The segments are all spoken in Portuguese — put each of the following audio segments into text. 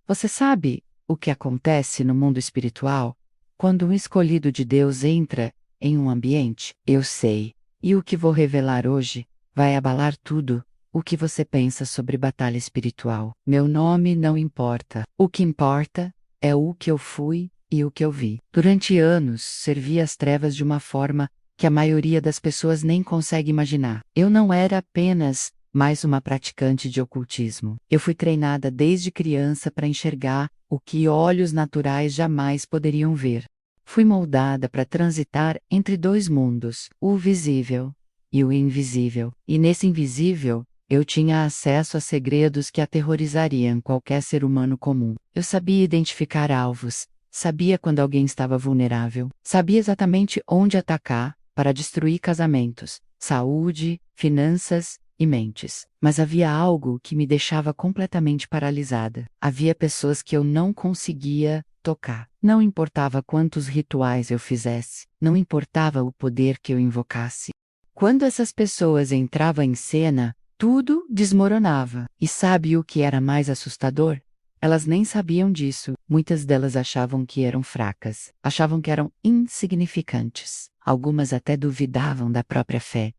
Você sabe o que acontece no mundo espiritual quando um escolhido de Deus entra em um ambiente? Eu sei. E o que vou revelar hoje vai abalar tudo o que você pensa sobre batalha espiritual. Meu nome não importa. O que importa é o que eu fui e o que eu vi. Durante anos, servi as trevas de uma forma que a maioria das pessoas nem consegue imaginar. Eu não era apenas mais uma praticante de ocultismo. Eu fui treinada desde criança para enxergar o que olhos naturais jamais poderiam ver. Fui moldada para transitar entre dois mundos, o visível e o invisível. E nesse invisível, eu tinha acesso a segredos que aterrorizariam qualquer ser humano comum. Eu sabia identificar alvos, sabia quando alguém estava vulnerável, sabia exatamente onde atacar para destruir casamentos, saúde, finanças e mentes. Mas havia algo que me deixava completamente paralisada. Havia pessoas que eu não conseguia tocar. Não importava quantos rituais eu fizesse, não importava o poder que eu invocasse. Quando essas pessoas entravam em cena, tudo desmoronava. E sabe o que era mais assustador? Elas nem sabiam disso. Muitas delas achavam que eram fracas, achavam que eram insignificantes. Algumas até duvidavam da própria fé.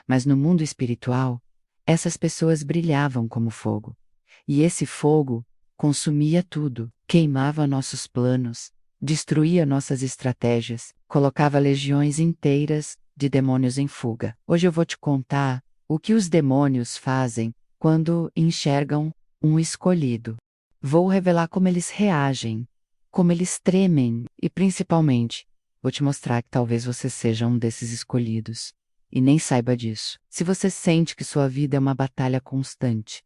Mas no mundo espiritual, essas pessoas brilhavam como fogo. E esse fogo consumia tudo, queimava nossos planos, destruía nossas estratégias, colocava legiões inteiras de demônios em fuga. Hoje eu vou te contar o que os demônios fazem quando enxergam um escolhido. Vou revelar como eles reagem, como eles tremem e, principalmente, vou te mostrar que talvez você seja um desses escolhidos e nem saiba disso. Se você sente que sua vida é uma batalha constante,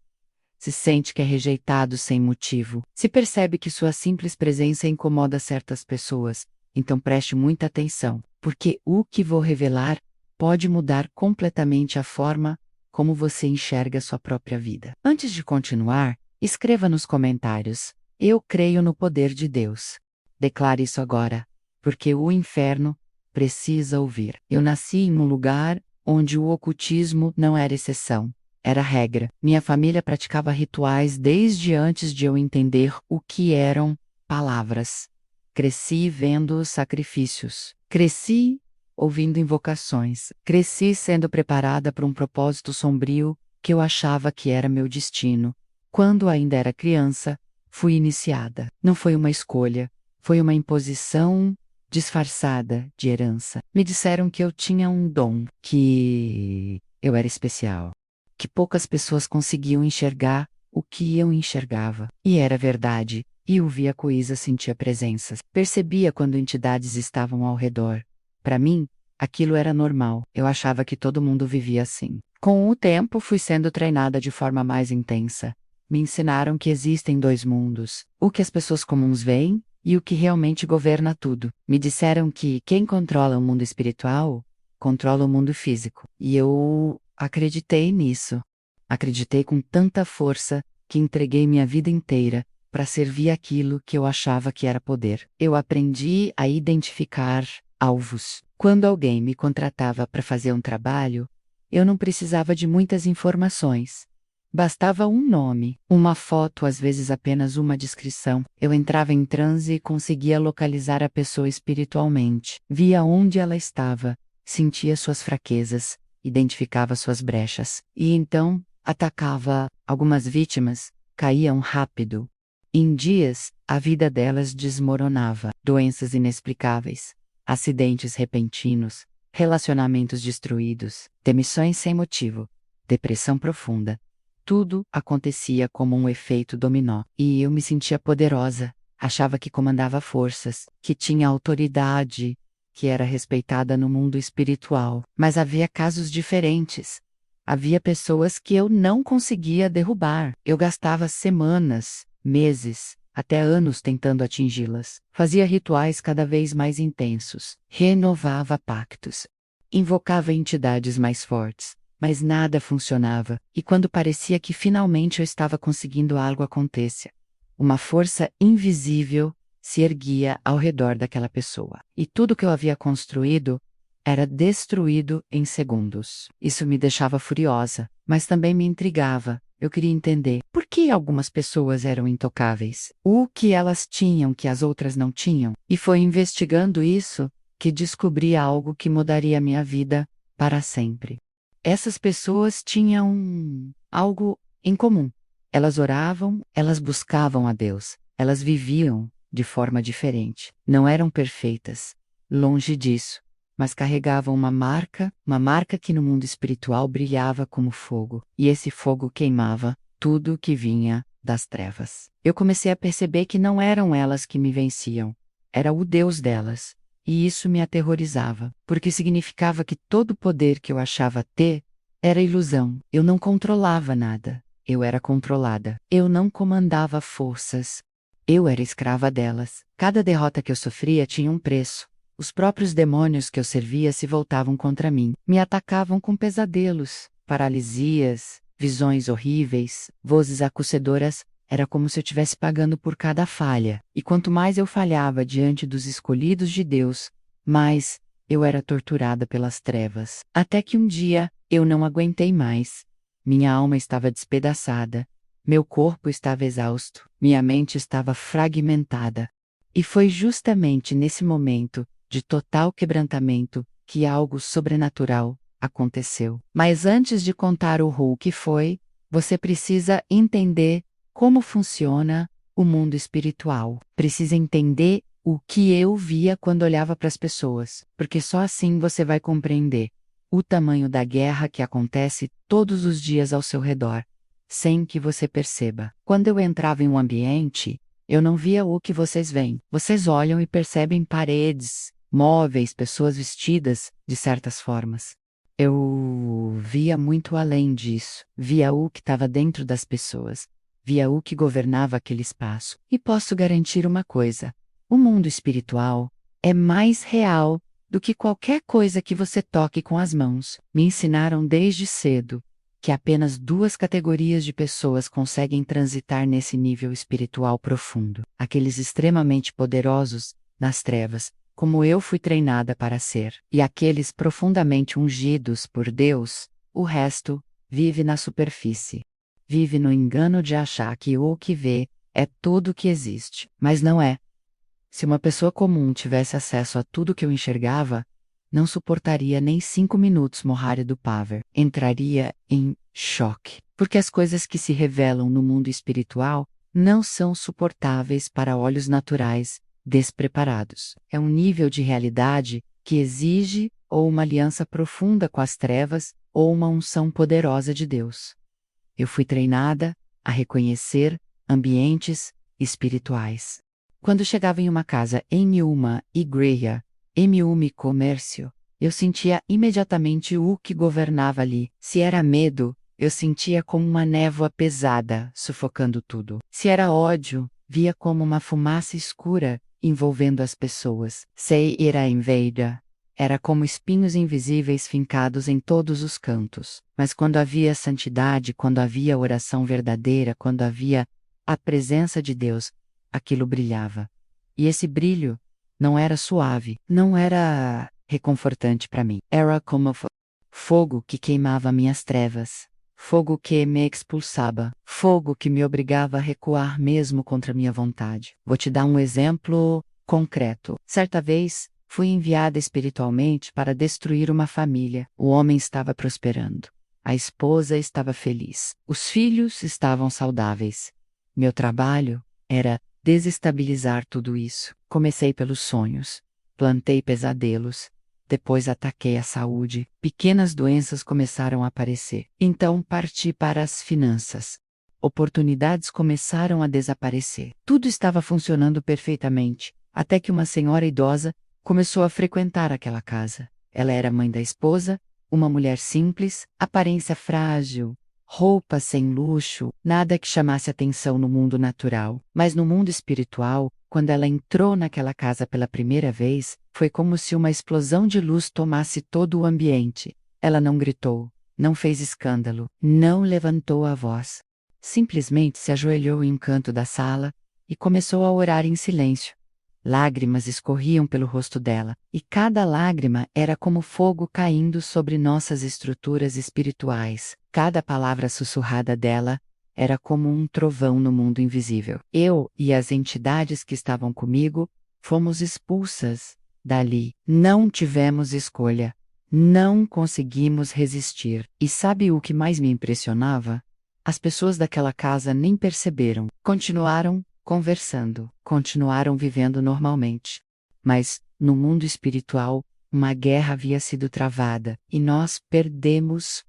se sente que é rejeitado sem motivo, se percebe que sua simples presença incomoda certas pessoas, então preste muita atenção, porque o que vou revelar pode mudar completamente a forma como você enxerga sua própria vida. Antes de continuar, escreva nos comentários: eu creio no poder de Deus. Declare isso agora, porque o inferno precisa ouvir. Eu nasci em um lugar onde o ocultismo não era exceção, era regra. Minha família praticava rituais desde antes de eu entender o que eram palavras. Cresci vendo sacrifícios. Cresci ouvindo invocações. Cresci sendo preparada para um propósito sombrio que eu achava que era meu destino. Quando ainda era criança, fui iniciada. Não foi uma escolha, foi uma imposição disfarçada de herança. Me disseram que eu tinha um dom, que eu era especial, que poucas pessoas conseguiam enxergar o que eu enxergava. E era verdade. E eu via coisas, sentia presenças. Percebia quando entidades estavam ao redor. Para mim, aquilo era normal. Eu achava que todo mundo vivia assim. Com o tempo, fui sendo treinada de forma mais intensa. Me ensinaram que existem dois mundos: o que as pessoas comuns veem e o que realmente governa tudo. Me disseram que quem controla o mundo espiritual controla o mundo físico. E eu acreditei nisso. Acreditei com tanta força que entreguei minha vida inteira para servir aquilo que eu achava que era poder. Eu aprendi a identificar alvos. Quando alguém me contratava para fazer um trabalho, eu não precisava de muitas informações. Bastava um nome, uma foto, às vezes apenas uma descrição. Eu entrava em transe e conseguia localizar a pessoa espiritualmente. Via onde ela estava, sentia suas fraquezas, identificava suas brechas. E então, atacava. Algumas vítimas caíam rápido. Em dias, a vida delas desmoronava. Doenças inexplicáveis, acidentes repentinos, relacionamentos destruídos, demissões sem motivo, depressão profunda. Tudo acontecia como um efeito dominó. E eu me sentia poderosa, achava que comandava forças, que tinha autoridade, que era respeitada no mundo espiritual. Mas havia casos diferentes. Havia pessoas que eu não conseguia derrubar. Eu gastava semanas, meses, até anos tentando atingi-las. Fazia rituais cada vez mais intensos. Renovava pactos. Invocava entidades mais fortes. Mas nada funcionava, e quando parecia que finalmente eu estava conseguindo algo acontecer, uma força invisível se erguia ao redor daquela pessoa. E tudo que eu havia construído era destruído em segundos. Isso me deixava furiosa, mas também me intrigava. Eu queria entender por que algumas pessoas eram intocáveis, o que elas tinham que as outras não tinham. E foi investigando isso que descobri algo que mudaria minha vida para sempre. Essas pessoas tinham algo em comum. Elas oravam, elas buscavam a Deus, elas viviam de forma diferente. Não eram perfeitas, longe disso, mas carregavam uma marca que no mundo espiritual brilhava como fogo, e esse fogo queimava tudo que vinha das trevas. Eu comecei a perceber que não eram elas que me venciam, era o Deus delas. E isso me aterrorizava, porque significava que todo o poder que eu achava ter era ilusão. Eu não controlava nada. Eu era controlada. Eu não comandava forças. Eu era escrava delas. Cada derrota que eu sofria tinha um preço. Os próprios demônios que eu servia se voltavam contra mim. Me atacavam com pesadelos, paralisias, visões horríveis, vozes acusadoras. Era como se eu estivesse pagando por cada falha. E quanto mais eu falhava diante dos escolhidos de Deus, mais eu era torturada pelas trevas. Até que um dia eu não aguentei mais. Minha alma estava despedaçada. Meu corpo estava exausto. Minha mente estava fragmentada. E foi justamente nesse momento de total quebrantamento que algo sobrenatural aconteceu. Mas antes de contar o que foi, você precisa entender como funciona o mundo espiritual. Precisa entender o que eu via quando olhava para as pessoas, porque só assim você vai compreender o tamanho da guerra que acontece todos os dias ao seu redor, sem que você perceba. Quando eu entrava em um ambiente, eu não via o que vocês veem. Vocês olham e percebem paredes, móveis, pessoas vestidas de certas formas. Eu via muito além disso. Via o que estava dentro das pessoas. Via o que governava aquele espaço. E posso garantir uma coisa: o mundo espiritual é mais real do que qualquer coisa que você toque com as mãos. Me ensinaram desde cedo que apenas duas categorias de pessoas conseguem transitar nesse nível espiritual profundo: aqueles extremamente poderosos nas trevas, como eu fui treinada para ser, e aqueles profundamente ungidos por Deus. O resto vive na superfície. Vive no engano de achar que o que vê é tudo o que existe, mas não é. Se uma pessoa comum tivesse acesso a tudo que eu enxergava, não suportaria nem 5 minutos Mohari do Paver. Entraria em choque, porque as coisas que se revelam no mundo espiritual não são suportáveis para olhos naturais despreparados. É um nível de realidade que exige ou uma aliança profunda com as trevas ou uma unção poderosa de Deus. Eu fui treinada a reconhecer ambientes espirituais. Quando chegava em uma casa em uma igreja, em um comércio, eu sentia imediatamente o que governava ali. Se era medo, eu sentia como uma névoa pesada, sufocando tudo. Se era ódio, via como uma fumaça escura, envolvendo as pessoas. Se era inveja, era como espinhos invisíveis fincados em todos os cantos. Mas quando havia santidade, quando havia oração verdadeira, quando havia a presença de Deus, aquilo brilhava. E esse brilho não era suave, não era reconfortante para mim. Era como fogo que queimava minhas trevas, fogo que me expulsava, fogo que me obrigava a recuar mesmo contra minha vontade. Vou te dar um exemplo concreto. Certa vez, fui enviada espiritualmente para destruir uma família. O homem estava prosperando. A esposa estava feliz. Os filhos estavam saudáveis. Meu trabalho era desestabilizar tudo isso. Comecei pelos sonhos. Plantei pesadelos. Depois ataquei a saúde. Pequenas doenças começaram a aparecer. Então parti para as finanças. Oportunidades começaram a desaparecer. Tudo estava funcionando perfeitamente, até que uma senhora idosa começou a frequentar aquela casa. Ela era mãe da esposa, uma mulher simples, aparência frágil, roupas sem luxo, nada que chamasse atenção no mundo natural. Mas no mundo espiritual, quando ela entrou naquela casa pela primeira vez, foi como se uma explosão de luz tomasse todo o ambiente. Ela não gritou, não fez escândalo, não levantou a voz. Simplesmente se ajoelhou em um canto da sala e começou a orar em silêncio. Lágrimas escorriam pelo rosto dela, e cada lágrima era como fogo caindo sobre nossas estruturas espirituais, Cada palavra sussurrada dela era como um trovão no mundo invisível. Eu e as entidades que estavam comigo fomos expulsas dali. Não tivemos escolha. Não conseguimos resistir. E sabe o que mais me impressionava? As pessoas daquela casa nem perceberam. Continuaram conversando, continuaram vivendo normalmente. Mas, no mundo espiritual, uma guerra havia sido travada, e nós perdemos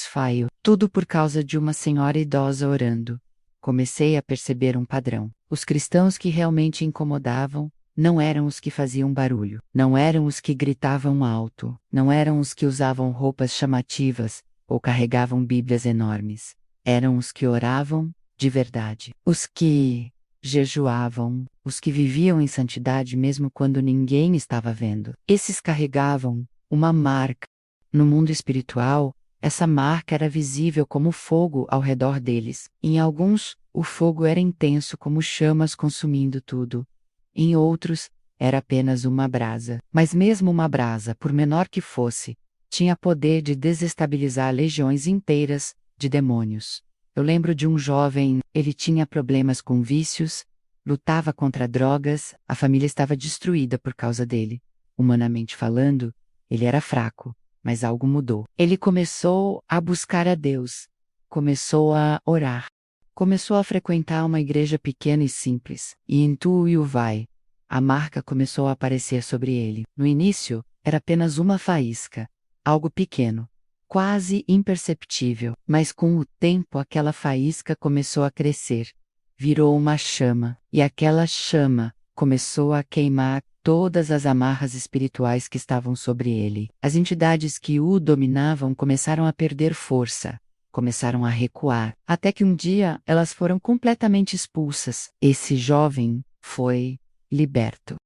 Faio. Tudo por causa de uma senhora idosa orando. Comecei a perceber um padrão. Os cristãos que realmente incomodavam não eram os que faziam barulho, não eram os que gritavam alto, não eram os que usavam roupas chamativas ou carregavam bíblias enormes. Eram os que oravam de verdade, os que jejuavam, os que viviam em santidade mesmo quando ninguém estava vendo. Esses carregavam uma marca. No mundo espiritual, essa marca era visível como fogo ao redor deles. Em alguns, o fogo era intenso como chamas consumindo tudo. Em outros, era apenas uma brasa. Mas mesmo uma brasa, por menor que fosse, tinha poder de desestabilizar legiões inteiras de demônios. Eu lembro de um jovem, ele tinha problemas com vícios, lutava contra drogas, a família estava destruída por causa dele. Humanamente falando, ele era fraco, mas algo mudou. Ele começou a buscar a Deus, começou a orar, começou a frequentar uma igreja pequena e simples, e em tu e o vai, a marca começou a aparecer sobre ele. No início, era apenas uma faísca, algo pequeno, quase imperceptível, mas com o tempo aquela faísca começou a crescer, virou uma chama, e aquela chama começou a queimar todas as amarras espirituais que estavam sobre ele. As entidades que o dominavam começaram a perder força, começaram a recuar, até que um dia elas foram completamente expulsas. Esse jovem foi liberto.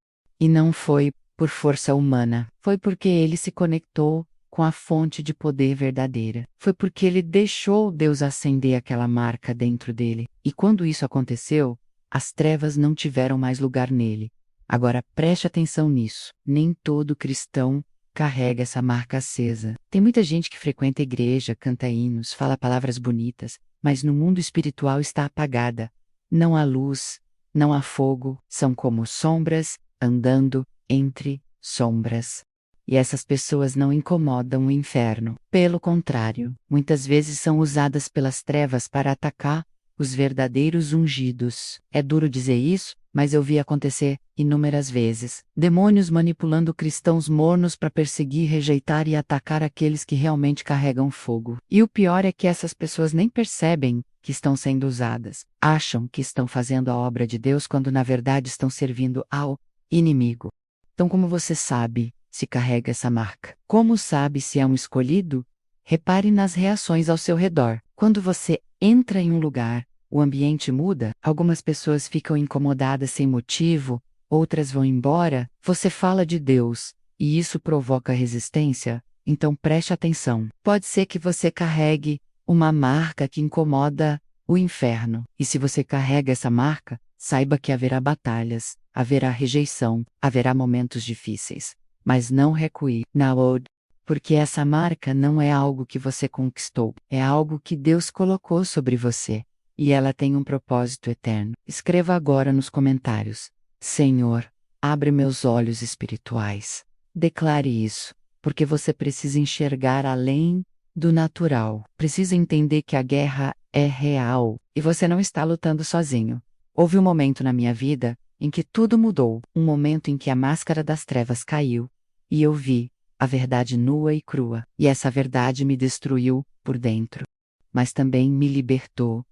E não foi por força humana, foi porque ele se conectou com a fonte de poder verdadeira. Foi porque ele deixou Deus acender aquela marca dentro dele. E quando isso aconteceu, as trevas não tiveram mais lugar nele. Agora preste atenção nisso. Nem todo cristão carrega essa marca acesa. Tem muita gente que frequenta a igreja, canta hinos, fala palavras bonitas, mas no mundo espiritual está apagada. Não há luz, não há fogo, são como sombras andando entre sombras. E essas pessoas não incomodam o inferno. Pelo contrário, muitas vezes são usadas pelas trevas para atacar os verdadeiros ungidos. É duro dizer isso, mas eu vi acontecer inúmeras vezes. Demônios manipulando cristãos mornos para perseguir, rejeitar e atacar aqueles que realmente carregam fogo. E o pior é que essas pessoas nem percebem que estão sendo usadas. Acham que estão fazendo a obra de Deus quando na verdade estão servindo ao inimigo. Então, como você sabe se carrega essa marca? Como sabe se é um escolhido? Repare nas reações ao seu redor. Quando você entra em um lugar, o ambiente muda, algumas pessoas ficam incomodadas sem motivo, outras vão embora, você fala de Deus, e isso provoca resistência, então preste atenção. Pode ser que você carregue uma marca que incomoda o inferno, e se você carrega essa marca, saiba que haverá batalhas, haverá rejeição, haverá momentos difíceis. Mas não recue, Naod, porque essa marca não é algo que você conquistou, é algo que Deus colocou sobre você, e ela tem um propósito eterno. Escreva agora nos comentários: Senhor, abre meus olhos espirituais. Declare isso, porque você precisa enxergar além do natural. Precisa entender que a guerra é real, e você não está lutando sozinho. Houve um momento na minha vida em que tudo mudou, um momento em que a máscara das trevas caiu, e eu vi a verdade nua e crua, e essa verdade me destruiu por dentro, mas também me libertou.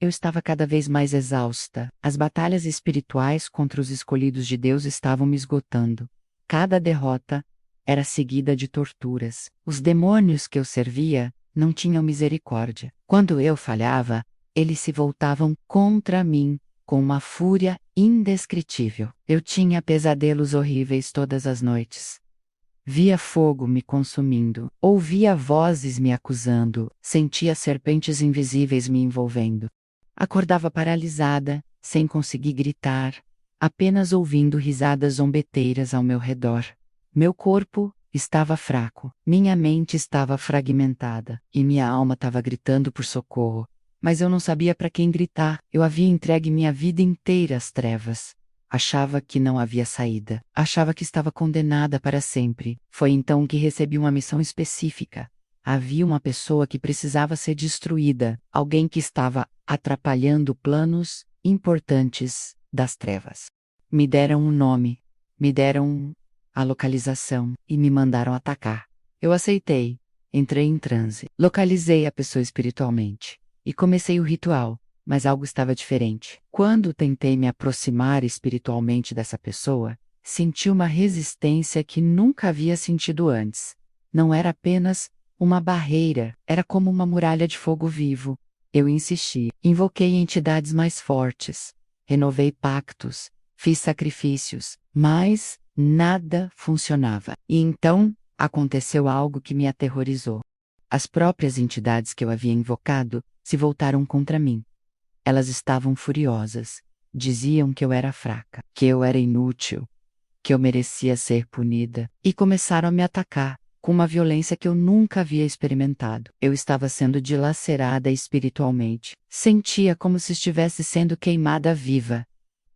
Eu estava cada vez mais exausta, as batalhas espirituais contra os escolhidos de Deus estavam me esgotando. Cada derrota era seguida de torturas. Os demônios que eu servia não tinham misericórdia. Quando eu falhava, eles se voltavam contra mim, com uma fúria indescritível. Eu tinha pesadelos horríveis todas as noites. Via fogo me consumindo, ouvia vozes me acusando, sentia serpentes invisíveis me envolvendo. Acordava paralisada, sem conseguir gritar, apenas ouvindo risadas zombeteiras ao meu redor. Meu corpo Estava fraco, minha mente estava fragmentada, e minha alma estava gritando por socorro. Mas eu não sabia para quem gritar, eu havia entregue minha vida inteira às trevas. Achava que não havia saída, achava que estava condenada para sempre. Foi então que recebi uma missão específica. Havia uma pessoa que precisava ser destruída, alguém que estava atrapalhando planos importantes das trevas. Me deram um nome, me deram a localização e me mandaram atacar. Eu aceitei, entrei em transe, localizei a pessoa espiritualmente e comecei o ritual, mas algo estava diferente. Quando tentei me aproximar espiritualmente dessa pessoa, senti uma resistência que nunca havia sentido antes. Não era apenas uma barreira, era como uma muralha de fogo vivo. Eu insisti, invoquei entidades mais fortes, renovei pactos, fiz sacrifícios, mas nada funcionava. E então, aconteceu algo que me aterrorizou. As próprias entidades que eu havia invocado se voltaram contra mim. Elas estavam furiosas. Diziam que eu era fraca, que eu era inútil, que eu merecia ser punida, e começaram a me atacar, com uma violência que eu nunca havia experimentado. Eu estava sendo dilacerada espiritualmente. Sentia como se estivesse sendo queimada viva.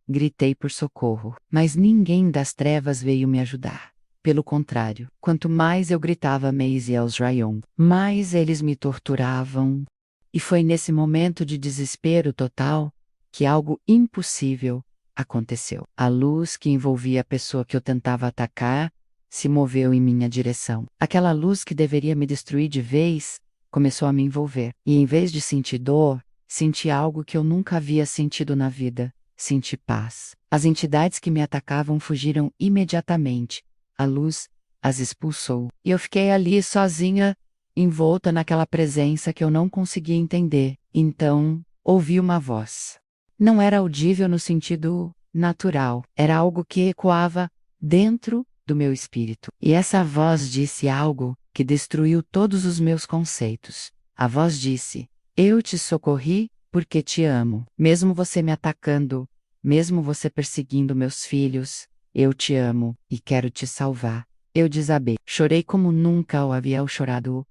Gritei por socorro, mas ninguém das trevas veio me ajudar. Pelo contrário, quanto mais eu gritava Maze Rayon, mais eles me torturavam. E foi nesse momento de desespero total que algo impossível aconteceu. A luz que envolvia a pessoa que eu tentava atacar se moveu em minha direção. Aquela luz que deveria me destruir de vez começou a me envolver. E em vez de sentir dor, senti algo que eu nunca havia sentido na vida. Senti paz. As entidades que me atacavam fugiram imediatamente. A luz as expulsou. E eu fiquei ali sozinha, envolta naquela presença que eu não conseguia entender. Então, ouvi uma voz. Não era audível no sentido natural. Era algo que ecoava dentro do meu espírito. E essa voz disse algo que destruiu todos os meus conceitos. A voz disse: "Eu te socorri porque te amo. Mesmo você me atacando, mesmo você perseguindo meus filhos, eu te amo e quero te salvar." Eu desabei. Chorei como nunca o havia chorado,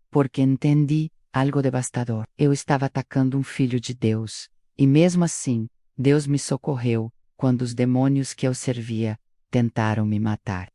porque entendi algo devastador. Eu estava atacando um filho de Deus. E mesmo assim, Deus me socorreu quando os demônios que eu servia tentaram me matar.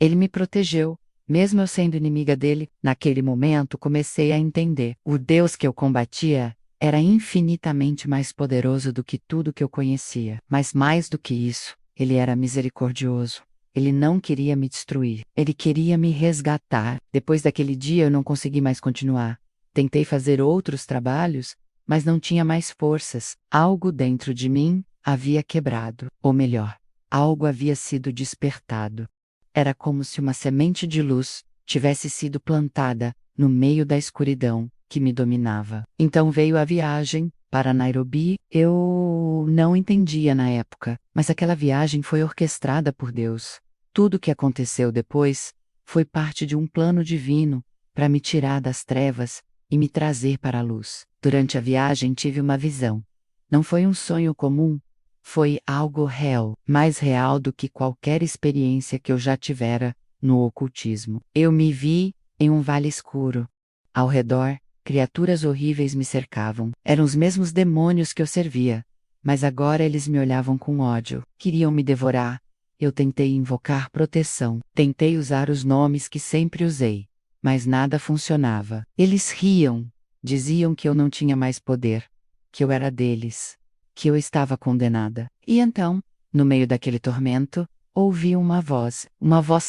Ele me protegeu. Mesmo eu sendo inimiga dele, naquele momento comecei a entender. O Deus que eu combatia era infinitamente mais poderoso do que tudo que eu conhecia. Mas mais do que isso, ele era misericordioso. Ele não queria me destruir. Ele queria me resgatar. Depois daquele dia eu não consegui mais continuar. Tentei fazer outros trabalhos, mas não tinha mais forças. Algo dentro de mim havia quebrado. Ou melhor, algo havia sido despertado. Era como se uma semente de luz tivesse sido plantada no meio da escuridão que me dominava. Então veio a viagem para Nairobi. Eu não entendia na época, mas aquela viagem foi orquestrada por Deus. Tudo o que aconteceu depois foi parte de um plano divino para me tirar das trevas e me trazer para a luz. Durante a viagem tive uma visão. Não foi um sonho comum, foi algo real, mais real do que qualquer experiência que eu já tivera no ocultismo. Eu me vi em um vale escuro. Ao redor, criaturas horríveis me cercavam. Eram os mesmos demônios que eu servia, mas agora eles me olhavam com ódio. Queriam me devorar. Eu tentei invocar proteção. Tentei usar os nomes que sempre usei, mas nada funcionava. Eles riam. Diziam que eu não tinha mais poder, que eu era deles, que eu estava condenada. E então, no meio daquele tormento, ouvi uma voz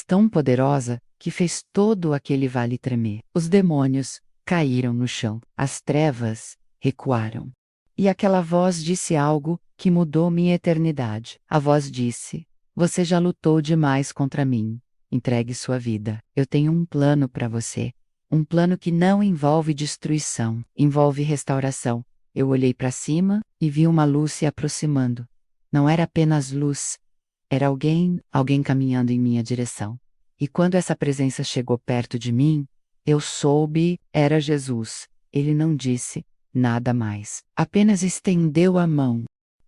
tão poderosa que fez todo aquele vale tremer. Os demônios caíram no chão. As trevas recuaram. E aquela voz disse algo que mudou minha eternidade. A voz disse: "Você já lutou demais contra mim. Entregue sua vida. Eu tenho um plano para você. Um plano que não envolve destruição, envolve restauração." Eu olhei para cima e vi uma luz se aproximando. Não era apenas luz, era alguém caminhando em minha direção. E quando essa presença chegou perto de mim, eu soube, era Jesus. Ele não disse nada mais. Apenas estendeu a mão.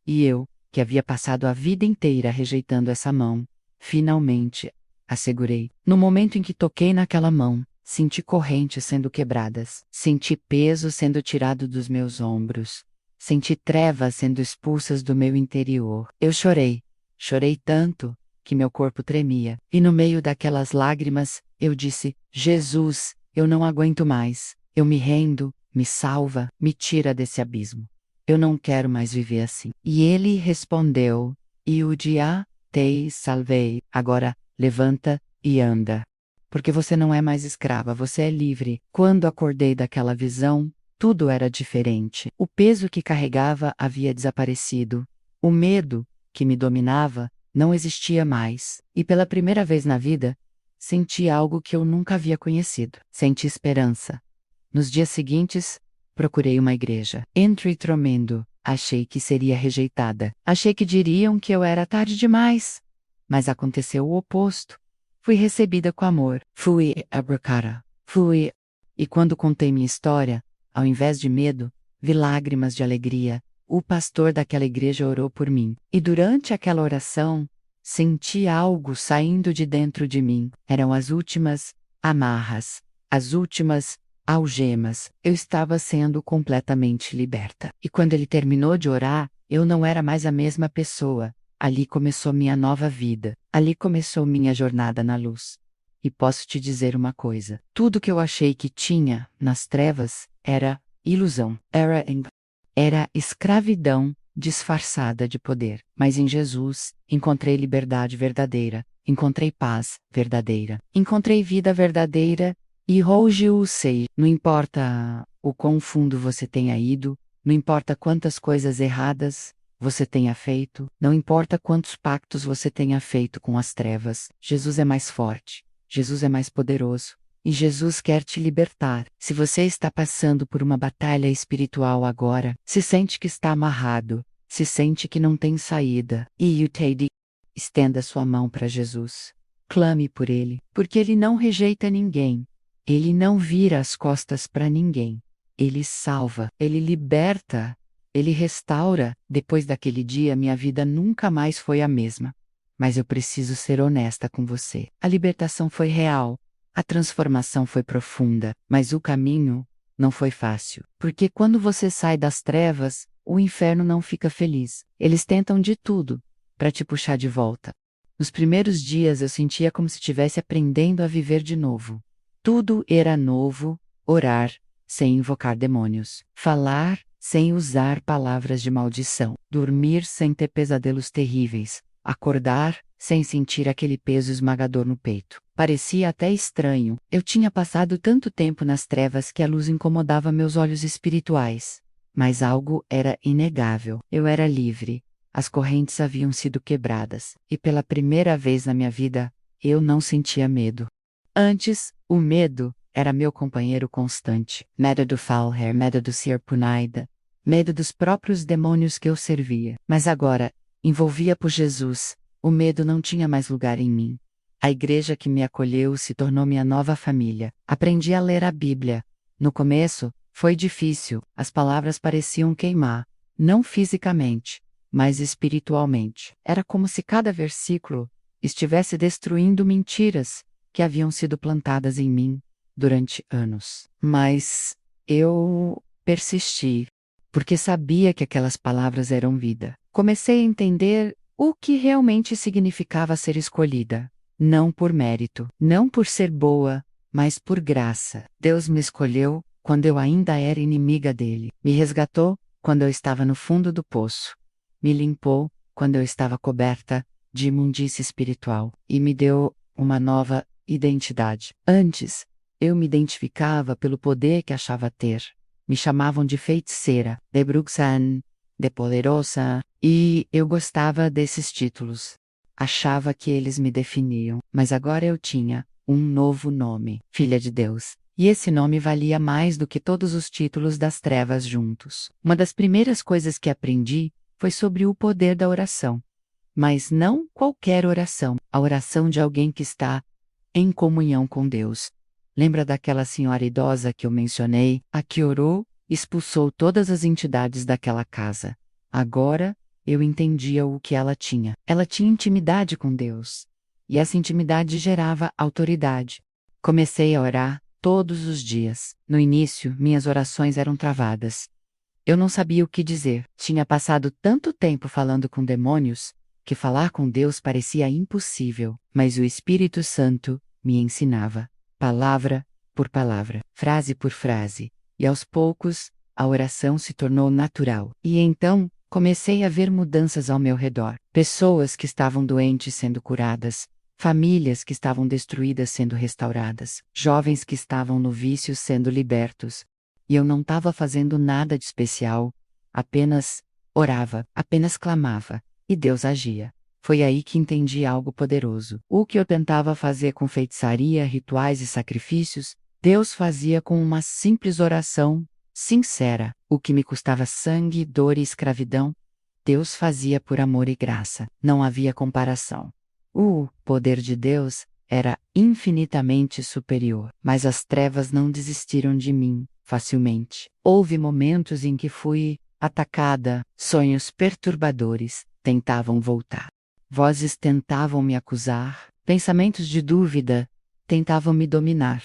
E eu, que havia passado a vida inteira rejeitando essa mão, finalmente assegurei. No momento em que toquei naquela mão, senti correntes sendo quebradas. Senti peso sendo tirado dos meus ombros. Senti trevas sendo expulsas do meu interior. Eu chorei. Chorei tanto que meu corpo tremia. E no meio daquelas lágrimas, eu disse: Jesus, eu não aguento mais. Eu me rendo, me salva, me tira desse abismo. Eu não quero mais viver assim. E ele respondeu: Iudia, te salvei. Agora, levanta e anda. Porque você não é mais escrava, você é livre. Quando acordei daquela visão, tudo era diferente. O peso que carregava havia desaparecido. O medo, que me dominava, não existia mais. E pela primeira vez na vida, senti algo que eu nunca havia conhecido. Senti esperança. Nos dias seguintes, procurei uma igreja. Entrei tremendo. Achei que seria rejeitada. Achei que diriam que eu era tarde demais. Mas aconteceu o oposto. Fui recebida com amor. Fui abracada. Fui. E quando contei minha história, ao invés de medo, vi lágrimas de alegria. O pastor daquela igreja orou por mim. E durante aquela oração, senti algo saindo de dentro de mim. Eram as últimas amarras, as últimas algemas. Eu estava sendo completamente liberta. E quando ele terminou de orar, eu não era mais a mesma pessoa. Ali começou minha nova vida. Ali começou minha jornada na luz. E posso te dizer uma coisa: tudo que eu achei que tinha nas trevas era ilusão, era escravidão disfarçada de poder. Mas em Jesus, encontrei liberdade verdadeira, encontrei paz verdadeira, encontrei vida verdadeira e hoje eu sei. Não importa o quão fundo você tenha ido, não importa quantas coisas erradas você tenha feito, não importa quantos pactos você tenha feito com as trevas, Jesus é mais forte, Jesus é mais poderoso, e Jesus quer te libertar. Se você está passando por uma batalha espiritual agora, se sente que está amarrado, se sente que não tem saída, estenda sua mão para Jesus. Clame por Ele, porque Ele não rejeita ninguém. Ele não vira as costas para ninguém. Ele salva, Ele liberta. Ele restaura. Depois daquele dia, minha vida nunca mais foi a mesma. Mas eu preciso ser honesta com você. A libertação foi real. A transformação foi profunda. Mas o caminho não foi fácil. Porque quando você sai das trevas, o inferno não fica feliz. Eles tentam de tudo para te puxar de volta. Nos primeiros dias eu sentia como se estivesse aprendendo a viver de novo. Tudo era novo: orar sem invocar demônios, falar sem usar palavras de maldição, dormir sem ter pesadelos terríveis, acordar sem sentir aquele peso esmagador no peito. Parecia até estranho. Eu tinha passado tanto tempo nas trevas que a luz incomodava meus olhos espirituais. Mas algo era inegável. Eu era livre. As correntes haviam sido quebradas. E pela primeira vez na minha vida, eu não sentia medo. Antes, o medo era meu companheiro constante. Medo do failure, medo do ser punida, medo dos próprios demônios que eu servia. Mas agora, envolvia por Jesus, o medo não tinha mais lugar em mim. A igreja que me acolheu se tornou minha nova família. Aprendi a ler a Bíblia. No começo, foi difícil, as palavras pareciam queimar, não fisicamente, mas espiritualmente. Era como se cada versículo estivesse destruindo mentiras que haviam sido plantadas em mim durante anos. Mas eu persisti, porque sabia que aquelas palavras eram vida. Comecei a entender o que realmente significava ser escolhida. Não por mérito, não por ser boa, mas por graça. Deus me escolheu quando eu ainda era inimiga dele. Me resgatou quando eu estava no fundo do poço. Me limpou quando eu estava coberta de imundície espiritual. E me deu uma nova identidade. Antes, eu me identificava pelo poder que achava ter. Me chamavam de feiticeira, de bruxa, de poderosa, e eu gostava desses títulos. Achava que eles me definiam, mas agora eu tinha um novo nome: Filha de Deus. E esse nome valia mais do que todos os títulos das trevas juntos. Uma das primeiras coisas que aprendi foi sobre o poder da oração. Mas não qualquer oração, a oração de alguém que está em comunhão com Deus. Lembra daquela senhora idosa que eu mencionei? A que orou, expulsou todas as entidades daquela casa. Agora, eu entendia o que ela tinha. Ela tinha intimidade com Deus. e essa intimidade gerava autoridade. Comecei a orar todos os dias. No início, minhas orações eram travadas. Eu não sabia o que dizer. Tinha passado tanto tempo falando com demônios que falar com Deus parecia impossível, mas o Espírito Santo me ensinava, palavra por palavra, frase por frase, e aos poucos, a oração se tornou natural. E então, comecei a ver mudanças ao meu redor. Pessoas que estavam doentes sendo curadas, famílias que estavam destruídas sendo restauradas, jovens que estavam no vício sendo libertos. E eu não estava fazendo nada de especial, apenas orava, apenas clamava, e Deus agia. Foi aí que entendi algo poderoso. O que eu tentava fazer com feitiçaria, rituais e sacrifícios, Deus fazia com uma simples oração sincera. O que me custava sangue, dor e escravidão, Deus fazia por amor e graça. Não havia comparação. O poder de Deus era infinitamente superior, mas as trevas não desistiram de mim facilmente. Houve momentos em que fui atacada, sonhos perturbadores tentavam voltar. Vozes tentavam me acusar, pensamentos de dúvida tentavam me dominar.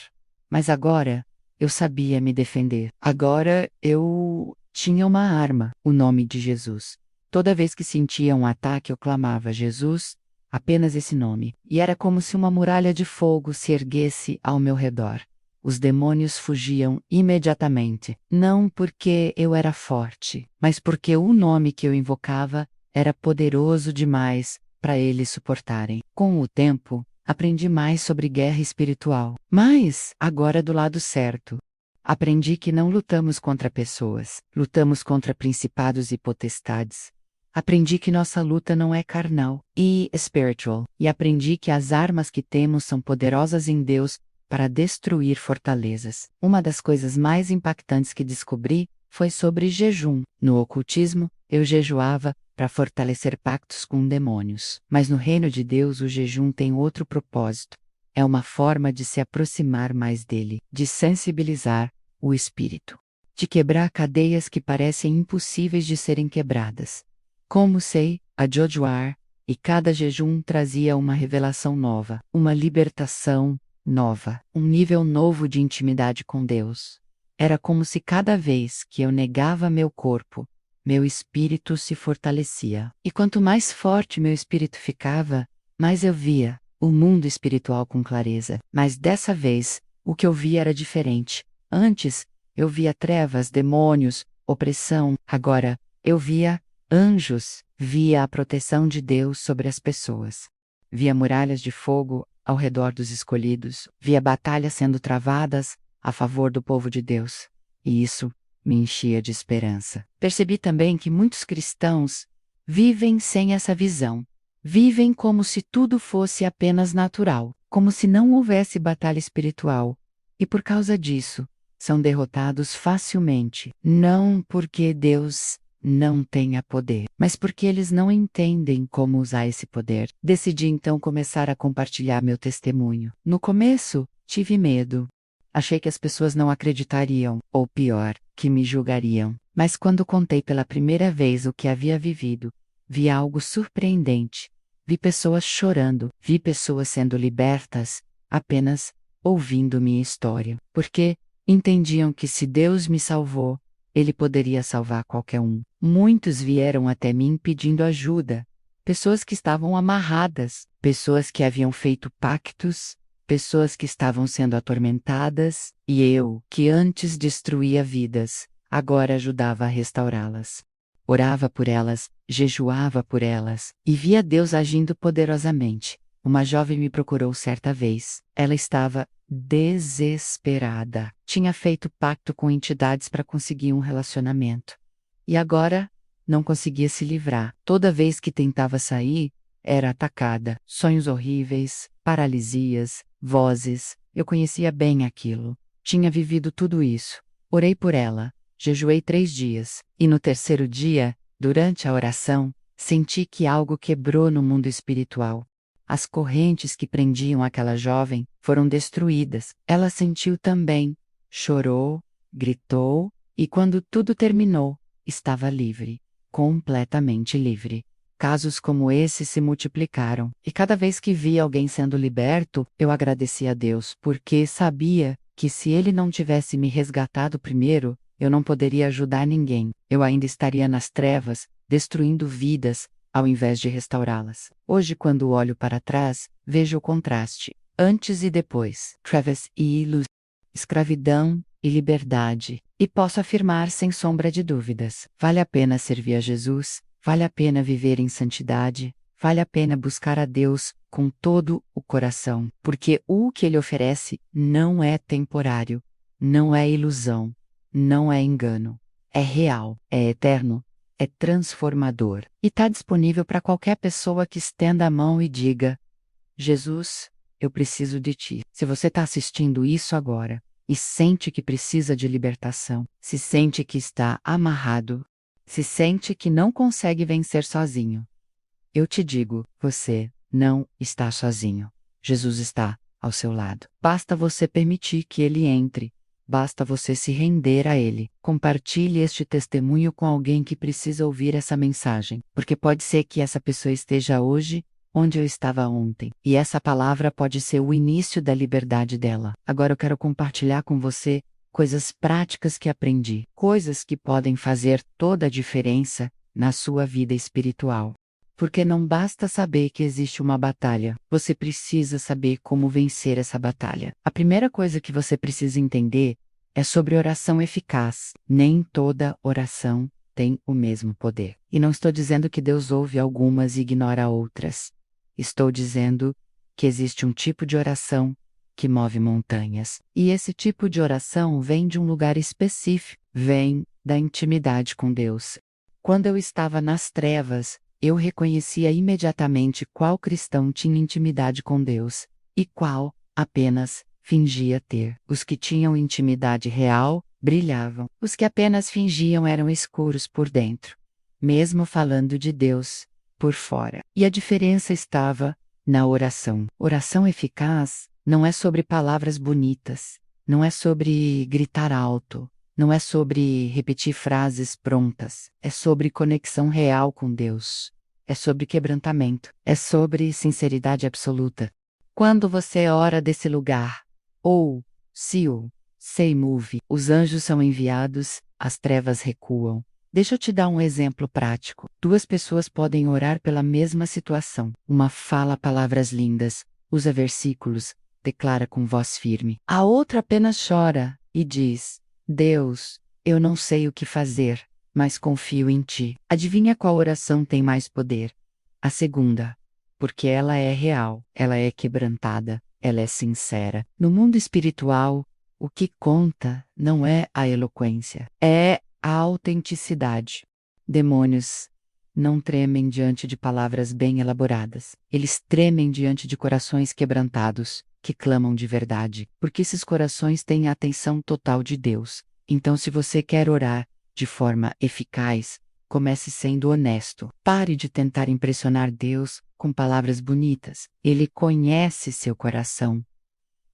Mas agora eu sabia me defender. Agora eu tinha uma arma, o nome de Jesus. Toda vez que sentia um ataque, eu clamava Jesus, apenas esse nome, e era como se uma muralha de fogo se erguesse ao meu redor. Os demônios fugiam imediatamente, não porque eu era forte, mas porque o nome que eu invocava era poderoso demais para eles suportarem. Com o tempo, aprendi mais sobre guerra espiritual, mas agora do lado certo. Aprendi que não lutamos contra pessoas, lutamos contra principados e potestades. Aprendi que nossa luta não é carnal e spiritual, e aprendi que as armas que temos são poderosas em Deus para destruir fortalezas. Uma das coisas mais impactantes que descobri foi sobre jejum. No ocultismo, eu jejuava para fortalecer pactos com demônios. Mas no reino de Deus o jejum tem outro propósito. É uma forma de se aproximar mais dele, de sensibilizar o espírito, de quebrar cadeias que parecem impossíveis de serem quebradas. Como sei, a jejuar, e cada jejum trazia uma revelação nova, uma libertação nova, um nível novo de intimidade com Deus. Era como se cada vez que eu negava meu corpo, meu espírito se fortalecia. E quanto mais forte meu espírito ficava, mais eu via o mundo espiritual com clareza. Mas dessa vez, o que eu via era diferente. Antes, eu via trevas, demônios, opressão. Agora, eu via anjos, via a proteção de Deus sobre as pessoas. Via muralhas de fogo ao redor dos escolhidos, via batalhas sendo travadas a favor do povo de Deus. E isso me enchia de esperança. Percebi também que muitos cristãos vivem sem essa visão. Vivem como se tudo fosse apenas natural, como se não houvesse batalha espiritual. E por causa disso, são derrotados facilmente. Não porque Deus não tenha poder, mas porque eles não entendem como usar esse poder. Decidi então começar a compartilhar meu testemunho. No começo, tive medo. Achei que as pessoas não acreditariam, ou pior, que me julgariam. Mas quando contei pela primeira vez o que havia vivido, vi algo surpreendente. Vi pessoas chorando, vi pessoas sendo libertas, apenas ouvindo minha história. Porque entendiam que se Deus me salvou, Ele poderia salvar qualquer um. Muitos vieram até mim pedindo ajuda. Pessoas que estavam amarradas, pessoas que haviam feito pactos, pessoas que estavam sendo atormentadas, e eu, que antes destruía vidas, agora ajudava a restaurá-las. Orava por elas, jejuava por elas, e via Deus agindo poderosamente. Uma jovem me procurou certa vez. Ela estava desesperada. Tinha feito pacto com entidades para conseguir um relacionamento. E agora, não conseguia se livrar. Toda vez que tentava sair, era atacada. Sonhos horríveis, paralisias, vozes. Eu conhecia bem aquilo. Tinha vivido tudo isso. Orei por ela. Jejuei 3 dias. E no terceiro dia, durante a oração, senti que algo quebrou no mundo espiritual. As correntes que prendiam aquela jovem foram destruídas. Ela sentiu também. Chorou, gritou, e quando tudo terminou, estava livre. Completamente livre. casos como esse se multiplicaram. E cada vez que via alguém sendo liberto, eu agradecia a Deus, porque sabia que se Ele não tivesse me resgatado primeiro, eu não poderia ajudar ninguém. Eu ainda estaria nas trevas, destruindo vidas, ao invés de restaurá-las. Hoje, quando olho para trás, vejo o contraste. Antes e depois. Travis E. Luz. Escravidão e liberdade. E posso afirmar sem sombra de dúvidas: vale a pena servir a Jesus, vale a pena viver em santidade, vale a pena buscar a Deus com todo o coração, porque o que Ele oferece não é temporário, não é ilusão, não é engano, é real, é eterno, é transformador e está disponível para qualquer pessoa que estenda a mão e diga: Jesus, eu preciso de ti. Se você está assistindo isso agora e sente que precisa de libertação, se sente que está amarrado, se sente que não consegue vencer sozinho, eu te digo, você não está sozinho. Jesus está ao seu lado. Basta você permitir que Ele entre. Basta você se render a Ele. Compartilhe este testemunho com alguém que precisa ouvir essa mensagem, porque pode ser que essa pessoa esteja hoje onde eu estava ontem, e essa palavra pode ser o início da liberdade dela. Agora eu quero compartilhar com você coisas práticas que aprendi, coisas que podem fazer toda a diferença na sua vida espiritual. Porque não basta saber que existe uma batalha, você precisa saber como vencer essa batalha. A primeira coisa que você precisa entender é sobre oração eficaz. Nem toda oração tem o mesmo poder. E não estou dizendo que Deus ouve algumas e ignora outras. Estou dizendo que existe um tipo de oração que move montanhas. E esse tipo de oração vem de um lugar específico, vem da intimidade com Deus. Quando eu estava nas trevas, eu reconhecia imediatamente qual cristão tinha intimidade com Deus e qual apenas fingia ter. Os que tinham intimidade real brilhavam. Os que apenas fingiam eram escuros por dentro, mesmo falando de Deus por fora. E a diferença estava na oração. Oração eficaz não é sobre palavras bonitas, não é sobre gritar alto, não é sobre repetir frases prontas, é sobre conexão real com Deus. É sobre quebrantamento, é sobre sinceridade absoluta. Quando você ora desse lugar, ou se o sei move, os anjos são enviados, as trevas recuam. Deixa eu te dar um exemplo prático. Duas pessoas podem orar pela mesma situação. Uma fala palavras lindas, usa versículos, declara com voz firme. A outra apenas chora e diz: Deus, eu não sei o que fazer, mas confio em ti. Adivinha qual oração tem mais poder? A segunda. Porque ela é real, ela é quebrantada, ela é sincera. No mundo espiritual, o que conta não é a eloquência, é a autenticidade. Demônios não tremem diante de palavras bem elaboradas. Eles tremem diante de corações quebrantados, que clamam de verdade, porque esses corações têm a atenção total de Deus. Então, se você quer orar de forma eficaz, comece sendo honesto. Pare de tentar impressionar Deus com palavras bonitas. Ele conhece seu coração.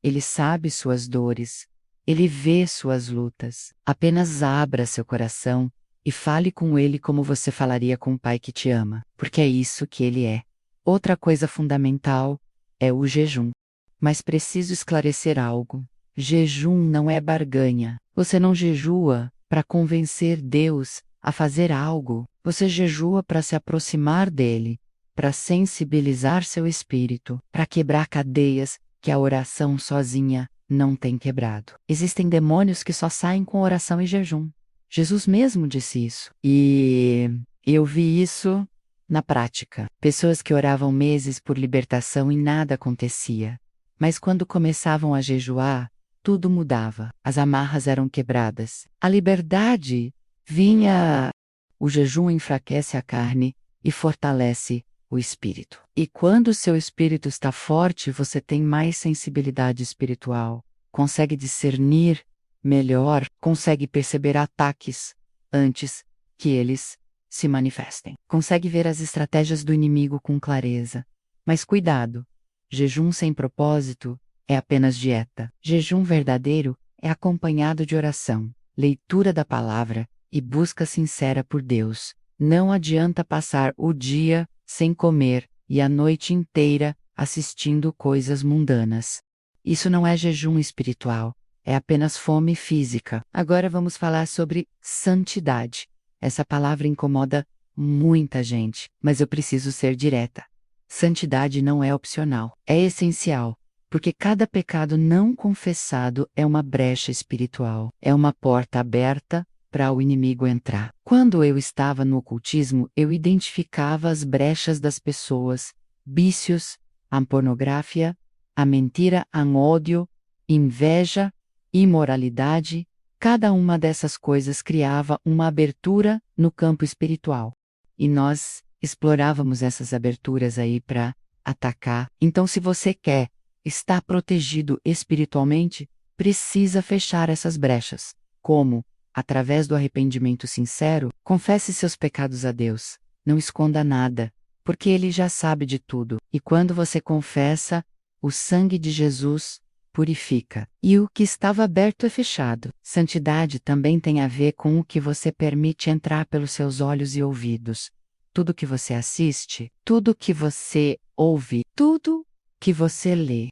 Ele sabe suas dores. Ele vê suas lutas. Apenas abra seu coração e fale com Ele como você falaria com um pai que te ama, porque é isso que Ele é. Outra coisa fundamental é o jejum. Mas preciso esclarecer algo. Jejum não é barganha. Você não jejua para convencer Deus a fazer algo. Você jejua para se aproximar dele, para sensibilizar seu espírito, para quebrar cadeias que a oração sozinha não tem quebrado. Existem demônios que só saem com oração e jejum. Jesus mesmo disse isso. E eu vi isso na prática. Pessoas que oravam meses por libertação e nada acontecia. Mas quando começavam a jejuar, tudo mudava. As amarras eram quebradas. A liberdade vinha. O jejum enfraquece a carne e fortalece o espírito. E quando o seu espírito está forte, você tem mais sensibilidade espiritual, consegue discernir melhor, consegue perceber ataques antes que eles se manifestem. Consegue ver as estratégias do inimigo com clareza. Mas cuidado, jejum sem propósito é apenas dieta. Jejum verdadeiro é acompanhado de oração, leitura da palavra e busca sincera por Deus. Não adianta passar o dia sem comer, e a noite inteira assistindo coisas mundanas. Isso não é jejum espiritual, é apenas fome física. Agora vamos falar sobre santidade. Essa palavra incomoda muita gente, mas eu preciso ser direta. Santidade não é opcional, é essencial, porque cada pecado não confessado é uma brecha espiritual, é uma porta aberta para o inimigo entrar. Quando eu estava no ocultismo, eu identificava as brechas das pessoas, vícios, a pornografia, a mentira, o ódio, inveja, imoralidade. Cada uma dessas coisas criava uma abertura no campo espiritual. E nós explorávamos essas aberturas aí para atacar. Então, se você quer estar protegido espiritualmente, precisa fechar essas brechas. Como? Através do arrependimento sincero, confesse seus pecados a Deus. Não esconda nada, porque Ele já sabe de tudo. E quando você confessa, o sangue de Jesus purifica. E o que estava aberto é fechado. Santidade também tem a ver com o que você permite entrar pelos seus olhos e ouvidos. Tudo que você assiste, tudo que você ouve, tudo que você lê.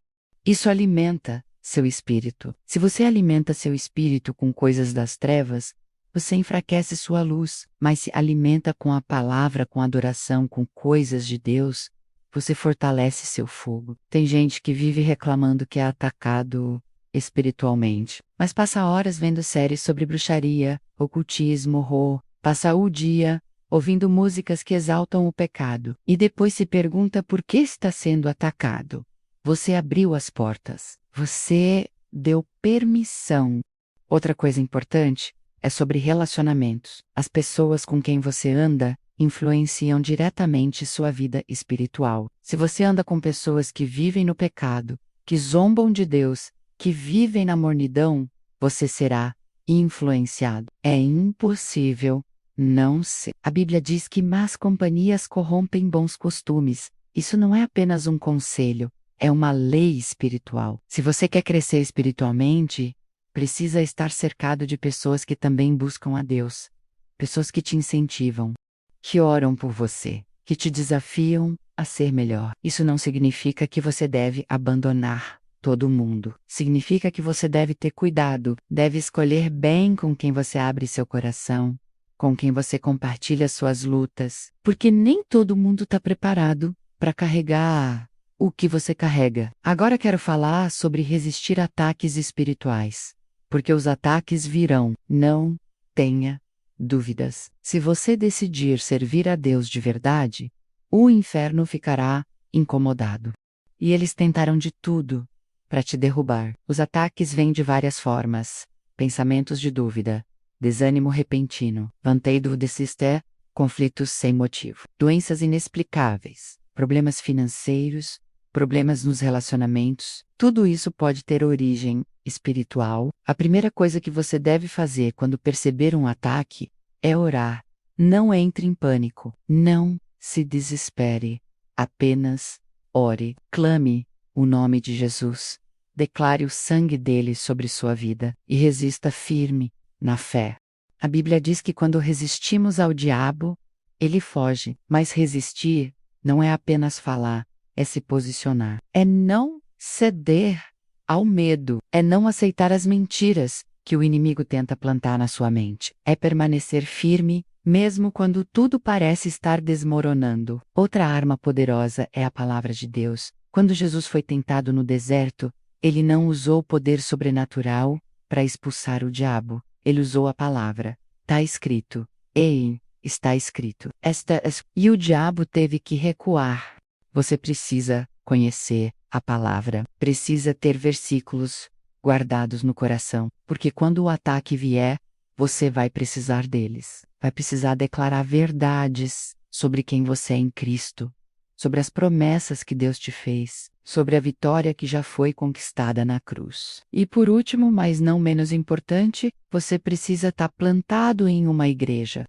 Isso alimenta seu espírito. Se você alimenta seu espírito com coisas das trevas, você enfraquece sua luz, mas se alimenta com a palavra, com adoração, com coisas de Deus, você fortalece seu fogo. Tem gente que vive reclamando que é atacado espiritualmente, mas passa horas vendo séries sobre bruxaria, ocultismo, horror, passa o dia ouvindo músicas que exaltam o pecado, e depois se pergunta por que está sendo atacado. Você abriu as portas. Você deu permissão. Outra coisa importante é sobre relacionamentos. As pessoas com quem você anda influenciam diretamente sua vida espiritual. Se você anda com pessoas que vivem no pecado, que zombam de Deus, que vivem na mornidão, você será influenciado. É impossível não ser. A Bíblia diz que más companhias corrompem bons costumes. Isso não é apenas um conselho, é uma lei espiritual. Se você quer crescer espiritualmente, precisa estar cercado de pessoas que também buscam a Deus. Pessoas que te incentivam, que oram por você, que te desafiam a ser melhor. Isso não significa que você deve abandonar todo mundo. Significa que você deve ter cuidado, deve escolher bem com quem você abre seu coração, com quem você compartilha suas lutas, porque nem todo mundo está preparado para carregar o que você carrega. Agora quero falar sobre resistir a ataques espirituais, porque os ataques virão, não tenha dúvidas. Se você decidir servir a Deus de verdade, o inferno ficará incomodado. E eles tentaram de tudo para te derrubar. Os ataques vêm de várias formas: pensamentos de dúvida, desânimo repentino, vanteiro desistir, conflitos sem motivo, doenças inexplicáveis, problemas financeiros, problemas nos relacionamentos. Tudo isso pode ter origem espiritual. A primeira coisa que você deve fazer quando perceber um ataque é orar. Não entre em pânico. Não se desespere. Apenas ore. Clame o nome de Jesus. Declare o sangue dele sobre sua vida e resista firme na fé. A Bíblia diz que quando resistimos ao diabo, ele foge. Mas resistir não é apenas falar, é se posicionar. É não ceder ao medo. É não aceitar as mentiras que o inimigo tenta plantar na sua mente. É permanecer firme, mesmo quando tudo parece estar desmoronando. Outra arma poderosa é a palavra de Deus. Quando Jesus foi tentado no deserto, ele não usou o poder sobrenatural para expulsar o diabo. Ele usou a palavra. Está escrito. Ei, está escrito. E o diabo teve que recuar. Você precisa conhecer a palavra. Precisa ter versículos guardados no coração, porque quando o ataque vier, você vai precisar deles. Vai precisar declarar verdades sobre quem você é em Cristo, sobre as promessas que Deus te fez, sobre a vitória que já foi conquistada na cruz. E por último, mas não menos importante, você precisa estar plantado em uma igreja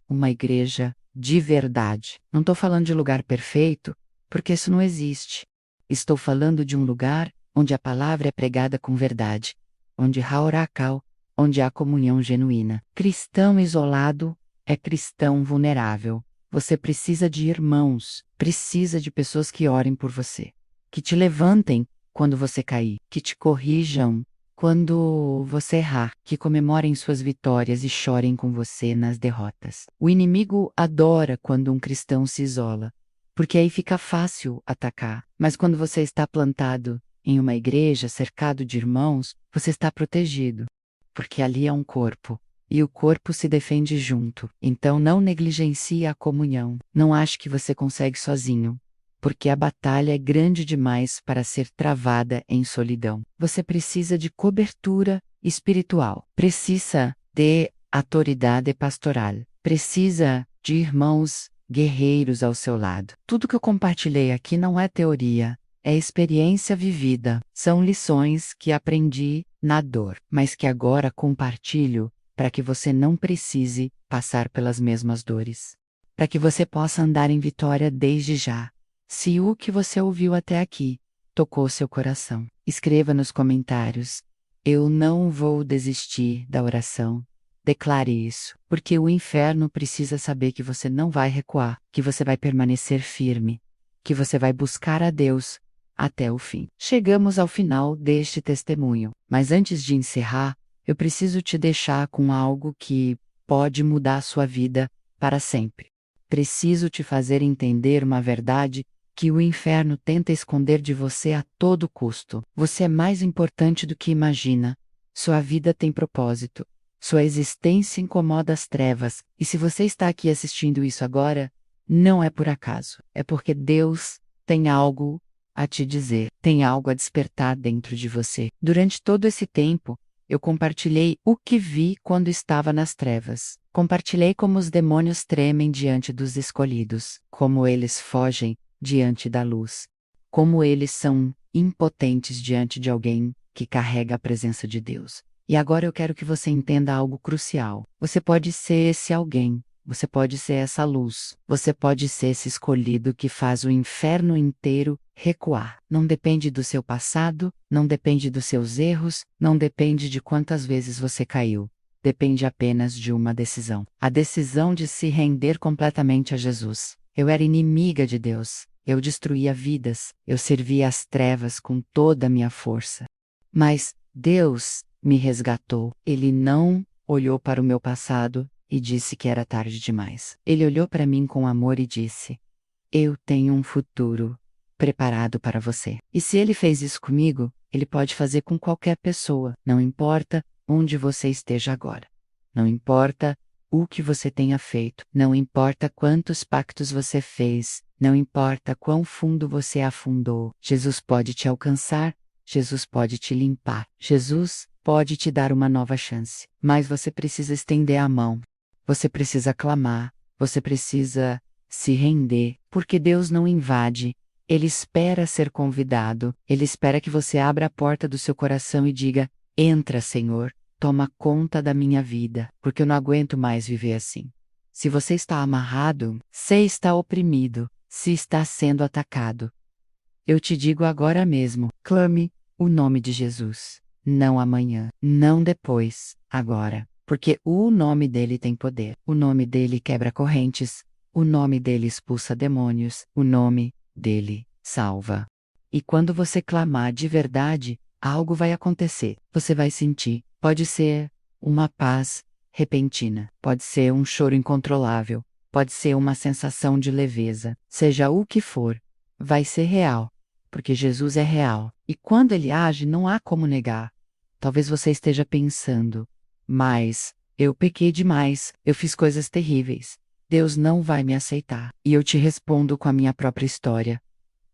de verdade. Não estou falando de lugar perfeito, porque isso não existe. Estou falando de um lugar onde a palavra é pregada com verdade, onde há oracal, onde há comunhão genuína. Cristão isolado é cristão vulnerável. Você precisa de irmãos, precisa de pessoas que orem por você, que te levantem quando você cair, que te corrijam quando você errar, que comemorem suas vitórias e chorem com você nas derrotas. O inimigo adora quando um cristão se isola, porque aí fica fácil atacar. Mas quando você está plantado em uma igreja, cercado de irmãos, você está protegido, porque ali é um corpo. E o corpo se defende junto. Então não negligencie a comunhão. Não ache que você consegue sozinho, porque a batalha é grande demais para ser travada em solidão. Você precisa de cobertura espiritual. Precisa de autoridade pastoral. Precisa de irmãos guerreiros ao seu lado. Tudo que eu compartilhei aqui não é teoria, é experiência vivida. São lições que aprendi na dor, mas que agora compartilho para que você não precise passar pelas mesmas dores. Para que você possa andar em vitória desde já. Se o que você ouviu até aqui tocou seu coração, escreva nos comentários: eu não vou desistir da oração. Declare isso, porque o inferno precisa saber que você não vai recuar, que você vai permanecer firme, que você vai buscar a Deus até o fim. Chegamos ao final deste testemunho, mas antes de encerrar, eu preciso te deixar com algo que pode mudar a sua vida para sempre. Preciso te fazer entender uma verdade que o inferno tenta esconder de você a todo custo. Você é mais importante do que imagina. Sua vida tem propósito. Sua existência incomoda as trevas. E se você está aqui assistindo isso agora, não é por acaso. É porque Deus tem algo a te dizer. Tem algo a despertar dentro de você. Durante todo esse tempo, eu compartilhei o que vi quando estava nas trevas. Compartilhei como os demônios tremem diante dos escolhidos, como eles fogem diante da luz, como eles são impotentes diante de alguém que carrega a presença de Deus. E agora eu quero que você entenda algo crucial. Você pode ser esse alguém. Você pode ser essa luz. Você pode ser esse escolhido que faz o inferno inteiro recuar. Não depende do seu passado, não depende dos seus erros, não depende de quantas vezes você caiu. Depende apenas de uma decisão. A decisão de se render completamente a Jesus. Eu era inimiga de Deus. Eu destruía vidas. Eu servia às trevas com toda a minha força. Mas Deus me resgatou. Ele não olhou para o meu passado e disse que era tarde demais. Ele olhou para mim com amor e disse: eu tenho um futuro preparado para você. E se ele fez isso comigo, ele pode fazer com qualquer pessoa. Não importa onde você esteja agora. Não importa o que você tenha feito. Não importa quantos pactos você fez. Não importa quão fundo você afundou. Jesus pode te alcançar. Jesus pode te limpar. Jesus pode te dar uma nova chance. Mas você precisa estender a mão. Você precisa clamar, você precisa se render, porque Deus não invade. Ele espera ser convidado, Ele espera que você abra a porta do seu coração e diga: entra, Senhor, toma conta da minha vida, porque eu não aguento mais viver assim. Se você está amarrado, se está oprimido, se está sendo atacado, eu te digo agora mesmo, clame o nome de Jesus. Não amanhã, não depois, agora. Porque o nome dele tem poder. O nome dele quebra correntes. O nome dele expulsa demônios. O nome dele salva. E quando você clamar de verdade, algo vai acontecer. Você vai sentir. Pode ser uma paz repentina. Pode ser um choro incontrolável. Pode ser uma sensação de leveza. Seja o que for, vai ser real. Porque Jesus é real. E quando ele age, não há como negar. Talvez você esteja pensando: mas eu pequei demais, eu fiz coisas terríveis. Deus não vai me aceitar. E eu te respondo com a minha própria história.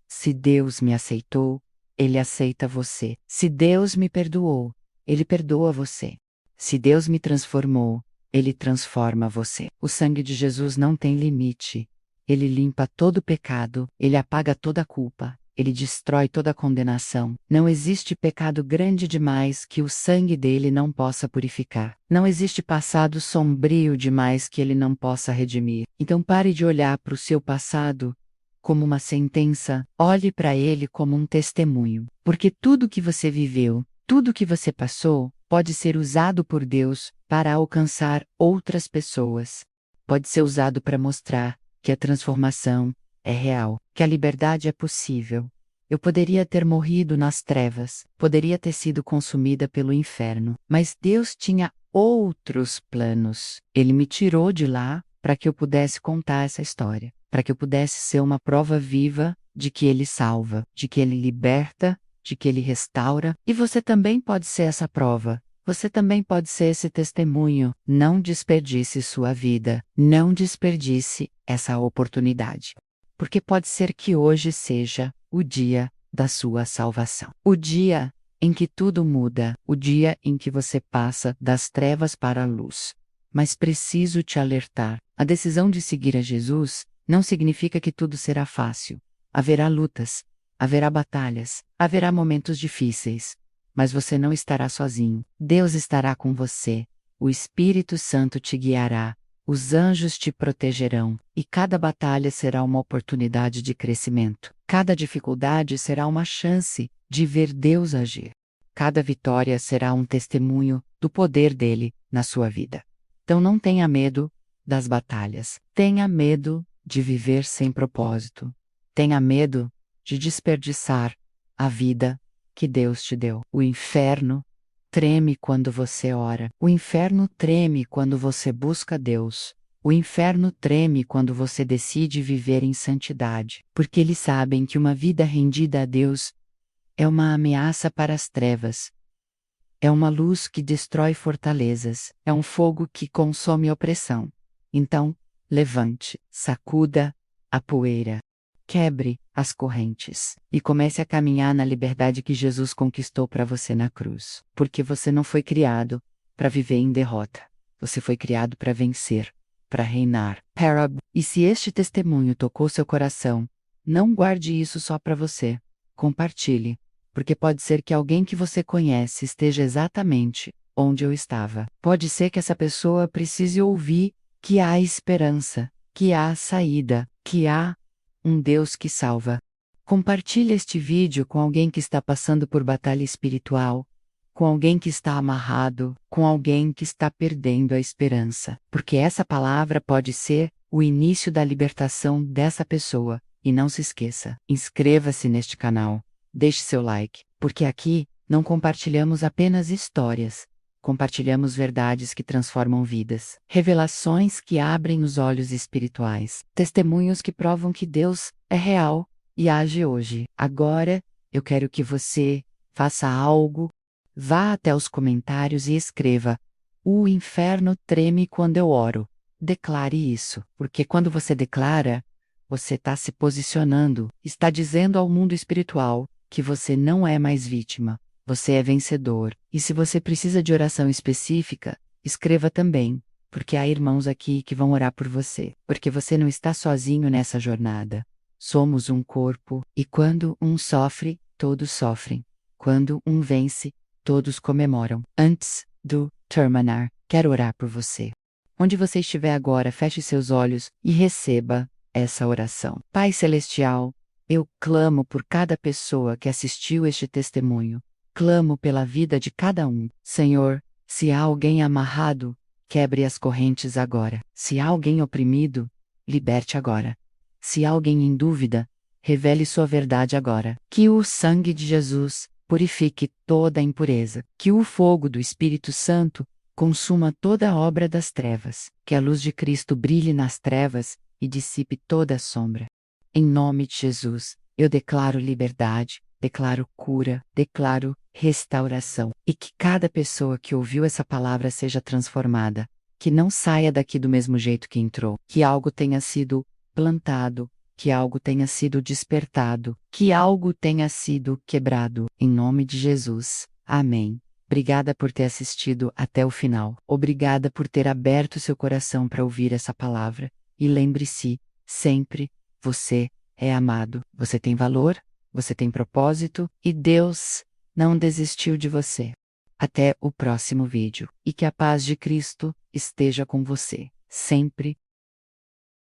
Se Deus me aceitou, Ele aceita você. Se Deus me perdoou, Ele perdoa você. Se Deus me transformou, Ele transforma você. O sangue de Jesus não tem limite. Ele limpa todo pecado, Ele apaga toda culpa. Ele destrói toda condenação. Não existe pecado grande demais que o sangue dele não possa purificar. Não existe passado sombrio demais que ele não possa redimir. Então pare de olhar para o seu passado como uma sentença, olhe para ele como um testemunho. Porque tudo que você viveu, tudo que você passou, pode ser usado por Deus para alcançar outras pessoas. Pode ser usado para mostrar que a transformação é real, que a liberdade é possível. Eu poderia ter morrido nas trevas, poderia ter sido consumida pelo inferno, mas Deus tinha outros planos. Ele me tirou de lá para que eu pudesse contar essa história, para que eu pudesse ser uma prova viva de que Ele salva, de que Ele liberta, de que Ele restaura, e você também pode ser essa prova. Você também pode ser esse testemunho. Não desperdice sua vida, não desperdice essa oportunidade. Porque pode ser que hoje seja o dia da sua salvação. O dia em que tudo muda, o dia em que você passa das trevas para a luz. Mas preciso te alertar, a decisão de seguir a Jesus não significa que tudo será fácil. Haverá lutas, haverá batalhas, haverá momentos difíceis. Mas você não estará sozinho. Deus estará com você. O Espírito Santo te guiará. Os anjos te protegerão. E cada batalha será uma oportunidade de crescimento. Cada dificuldade será uma chance de ver Deus agir. Cada vitória será um testemunho do poder dele na sua vida. Então não tenha medo das batalhas. Tenha medo de viver sem propósito. Tenha medo de desperdiçar a vida que Deus te deu. O inferno treme quando você ora. O inferno treme quando você busca Deus. O inferno treme quando você decide viver em santidade, porque eles sabem que uma vida rendida a Deus é uma ameaça para as trevas. É uma luz que destrói fortalezas. É um fogo que consome opressão. Então, levante, sacuda a poeira. Quebre as correntes e comece a caminhar na liberdade que Jesus conquistou para você na cruz. Porque você não foi criado para viver em derrota. Você foi criado para vencer, para reinar. E se este testemunho tocou seu coração, não guarde isso só para você. Compartilhe, porque pode ser que alguém que você conhece esteja exatamente onde eu estava. Pode ser que essa pessoa precise ouvir que há esperança, que há saída, que há um Deus que salva. Compartilhe este vídeo com alguém que está passando por batalha espiritual, com alguém que está amarrado, com alguém que está perdendo a esperança. Porque essa palavra pode ser o início da libertação dessa pessoa. E não se esqueça, inscreva-se neste canal, deixe seu like, porque aqui não compartilhamos apenas histórias. Compartilhamos verdades que transformam vidas, revelações que abrem os olhos espirituais, testemunhos que provam que Deus é real e age hoje. Agora, eu quero que você faça algo, vá até os comentários e escreva: "O inferno treme quando eu oro". Declare isso, porque quando você declara, você está se posicionando, está dizendo ao mundo espiritual que você não é mais vítima. Você é vencedor. E se você precisa de oração específica, escreva também, porque há irmãos aqui que vão orar por você, porque você não está sozinho nessa jornada. Somos um corpo, e quando um sofre, todos sofrem. Quando um vence, todos comemoram. Antes do terminar, quero orar por você. Onde você estiver agora, feche seus olhos e receba essa oração. Pai Celestial, eu clamo por cada pessoa que assistiu este testemunho. Clamo pela vida de cada um. Senhor, se há alguém amarrado, quebre as correntes agora. Se há alguém oprimido, liberte agora. Se há alguém em dúvida, revele sua verdade agora. Que o sangue de Jesus purifique toda a impureza. Que o fogo do Espírito Santo consuma toda a obra das trevas. Que a luz de Cristo brilhe nas trevas e dissipe toda a sombra. Em nome de Jesus, eu declaro liberdade, declaro cura, declaro restauração. E que cada pessoa que ouviu essa palavra seja transformada. Que não saia daqui do mesmo jeito que entrou. Que algo tenha sido plantado. Que algo tenha sido despertado. Que algo tenha sido quebrado. Em nome de Jesus. Amém. Obrigada por ter assistido até o final. Obrigada por ter aberto seu coração para ouvir essa palavra. E lembre-se, sempre, você é amado. Você tem valor, você tem propósito, e Deus não desistiu de você. Até o próximo vídeo. E que a paz de Cristo esteja com você, sempre